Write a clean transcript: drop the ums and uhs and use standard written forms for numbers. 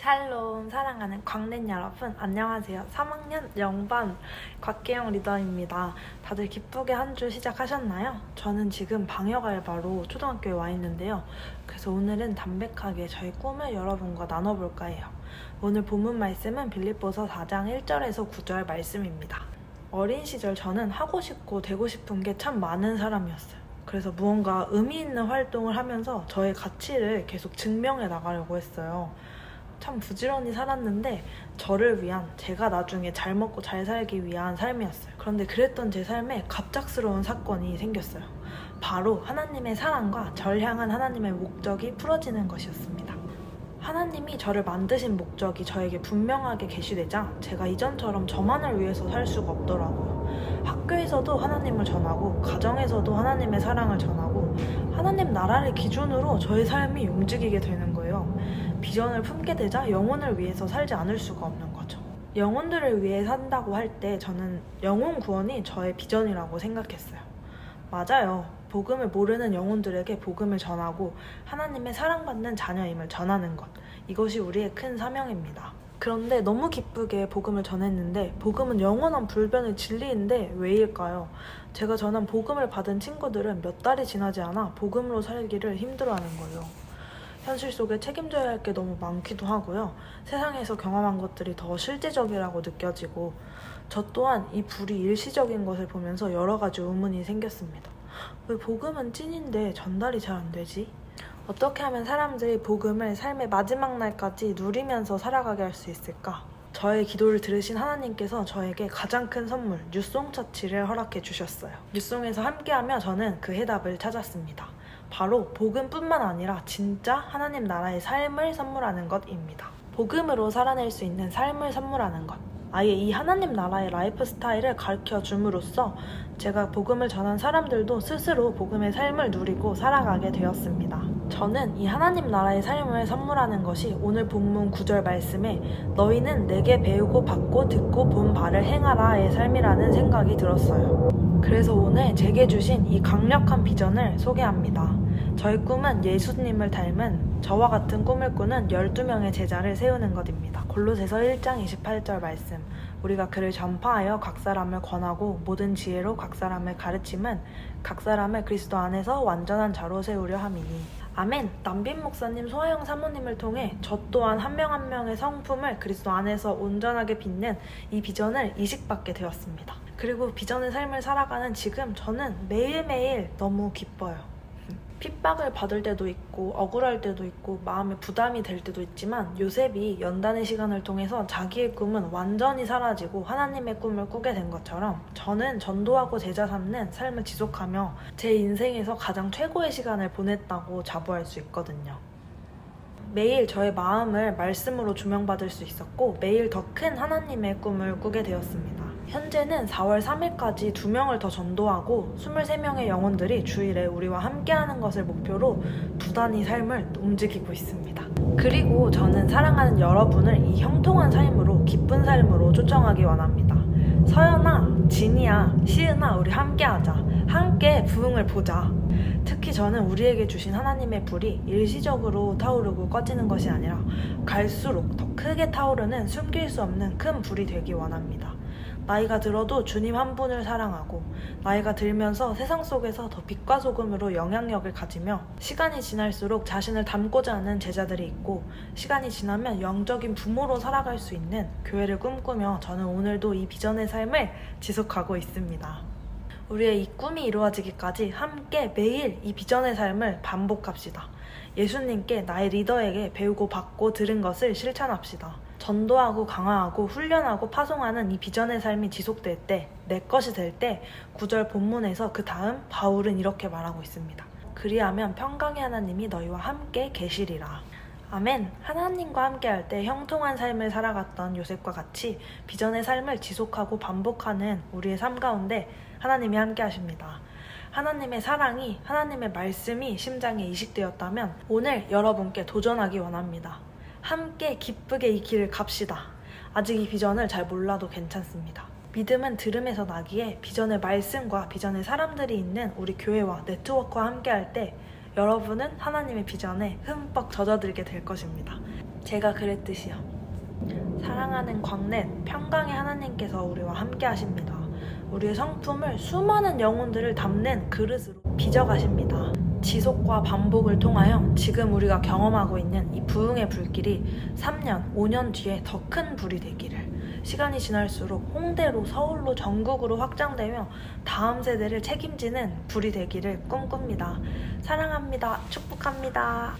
샬롬 사랑하는 광랜 여러분 안녕하세요. 3학년 0반 곽계영 리더입니다. 다들 기쁘게 한 주 시작하셨나요? 저는 지금 방역 알바로 초등학교에 와 있는데요. 그래서 오늘은 담백하게 저희 꿈을 여러분과 나눠볼까 해요. 오늘 본문 말씀은 빌립보서 4장 1절에서 9절 말씀입니다. 어린 시절 저는 하고 싶고 되고 싶은 게 참 많은 사람이었어요. 그래서 무언가 의미 있는 활동을 하면서 저의 가치를 계속 증명해 나가려고 했어요. 참 부지런히 살았는데 저를 위한, 제가 나중에 잘 먹고 잘 살기 위한 삶이었어요. 그런데 그랬던 제 삶에 갑작스러운 사건이 생겼어요. 바로 하나님의 사랑과 절 향한 하나님의 목적이 풀어지는 것이었습니다. 하나님이 저를 만드신 목적이 저에게 분명하게 계시되자 제가 이전처럼 저만을 위해서 살 수가 없더라고요. 학교에서도 하나님을 전하고 가정에서도 하나님의 사랑을 전하고 하나님 나라를 기준으로 저의 삶이 움직이게 되는 거예요. 비전을 품게 되자 영혼을 위해서 살지 않을 수가 없는 거죠. 영혼들을 위해 산다고 할 때 저는 영혼 구원이 저의 비전이라고 생각했어요. 맞아요. 복음을 모르는 영혼들에게 복음을 전하고 하나님의 사랑받는 자녀임을 전하는 것. 이것이 우리의 큰 사명입니다. 그런데 너무 기쁘게 복음을 전했는데 복음은 영원한 불변의 진리인데 왜일까요? 제가 전한 복음을 받은 친구들은 몇 달이 지나지 않아 복음으로 살기를 힘들어하는 거예요. 현실 속에 책임져야 할 게 너무 많기도 하고요. 세상에서 경험한 것들이 더 실제적이라고 느껴지고 저 또한 이 불이 일시적인 것을 보면서 여러 가지 의문이 생겼습니다. 왜 복음은 찐인데 전달이 잘 안 되지? 어떻게 하면 사람들이 복음을 삶의 마지막 날까지 누리면서 살아가게 할 수 있을까? 저의 기도를 들으신 하나님께서 저에게 가장 큰 선물, 뉴송 처치를 허락해 주셨어요. 뉴송에서 함께하며 저는 그 해답을 찾았습니다. 바로 복음뿐만 아니라 진짜 하나님 나라의 삶을 선물하는 것입니다. 복음으로 살아낼 수 있는 삶을 선물하는 것. 아예 이 하나님 나라의 라이프 스타일을 가르쳐 줌으로써 제가 복음을 전한 사람들도 스스로 복음의 삶을 누리고 살아가게 되었습니다. 저는 이 하나님 나라의 삶을 선물하는 것이 오늘 본문 9절 말씀에 너희는 내게 배우고 받고 듣고 본 바를 행하라의 삶이라는 생각이 들었어요. 그래서 오늘 제게 주신 이 강력한 비전을 소개합니다. 저의 꿈은 예수님을 닮은 저와 같은 꿈을 꾸는 12명의 제자를 세우는 것입니다. 골로새서 1장 28절 말씀. 우리가 그를 전파하여 각 사람을 권하고 모든 지혜로 각 사람을 가르침은 각 사람을 그리스도 안에서 완전한 자로 세우려 함이니. 아멘. 남빈 목사님, 소아영 사모님을 통해 저 또한 한 명 한 명의 성품을 그리스도 안에서 온전하게 빚는 이 비전을 이식받게 되었습니다. 그리고 비전의 삶을 살아가는 지금 저는 매일매일 너무 기뻐요. 핍박을 받을 때도 있고 억울할 때도 있고 마음에 부담이 될 때도 있지만 요셉이 연단의 시간을 통해서 자기의 꿈은 완전히 사라지고 하나님의 꿈을 꾸게 된 것처럼 저는 전도하고 제자 삼는 삶을 지속하며 제 인생에서 가장 최고의 시간을 보냈다고 자부할 수 있거든요. 매일 저의 마음을 말씀으로 조명받을 수 있었고 매일 더 큰 하나님의 꿈을 꾸게 되었습니다. 현재는 4월 3일까지 2명을 더 전도하고 23명의 영혼들이 주일에 우리와 함께하는 것을 목표로 부단히 삶을 움직이고 있습니다. 그리고 저는 사랑하는 여러분을 이 형통한 삶으로, 기쁜 삶으로 초청하기 원합니다. 서연아, 진이야, 시은아, 우리 함께하자. 함께 부흥을 보자. 특히 저는 우리에게 주신 하나님의 불이 일시적으로 타오르고 꺼지는 것이 아니라 갈수록 더 크게 타오르는 숨길 수 없는 큰 불이 되기 원합니다. 나이가 들어도 주님 한 분을 사랑하고 나이가 들면서 세상 속에서 더 빛과 소금으로 영향력을 가지며 시간이 지날수록 자신을 닮고자 하는 제자들이 있고 시간이 지나면 영적인 부모로 살아갈 수 있는 교회를 꿈꾸며 저는 오늘도 이 비전의 삶을 지속하고 있습니다. 우리의 이 꿈이 이루어지기까지 함께 매일 이 비전의 삶을 반복합시다. 예수님께 나의 리더에게 배우고 받고 들은 것을 실천합시다. 전도하고 강화하고 훈련하고 파송하는 이 비전의 삶이 지속될 때, 내 것이 될 때 9절 본문에서 그 다음 바울은 이렇게 말하고 있습니다. 그리하면 평강의 하나님이 너희와 함께 계시리라. 아멘. 하나님과 함께 할 때 형통한 삶을 살아갔던 요셉과 같이 비전의 삶을 지속하고 반복하는 우리의 삶 가운데 하나님이 함께 하십니다. 하나님의 사랑이, 하나님의 말씀이 심장에 이식되었다면 오늘 여러분께 도전하기 원합니다. 함께 기쁘게 이 길을 갑시다. 아직 이 비전을 잘 몰라도 괜찮습니다. 믿음은 들음에서 나기에 비전의 말씀과 비전의 사람들이 있는 우리 교회와 네트워크와 함께 할 때 여러분은 하나님의 비전에 흠뻑 젖어들게 될 것입니다. 제가 그랬듯이요. 사랑하는 광넷, 평강의 하나님께서 우리와 함께 하십니다. 우리의 성품을 수많은 영혼들을 담는 그릇으로 빚어가십니다. 지속과 반복을 통하여 지금 우리가 경험하고 있는 이 부흥의 불길이 3년, 5년 뒤에 더 큰 불이 되기를, 시간이 지날수록 홍대로, 서울로, 전국으로 확장되며 다음 세대를 책임지는 불이 되기를 꿈꿉니다. 사랑합니다. 축복합니다.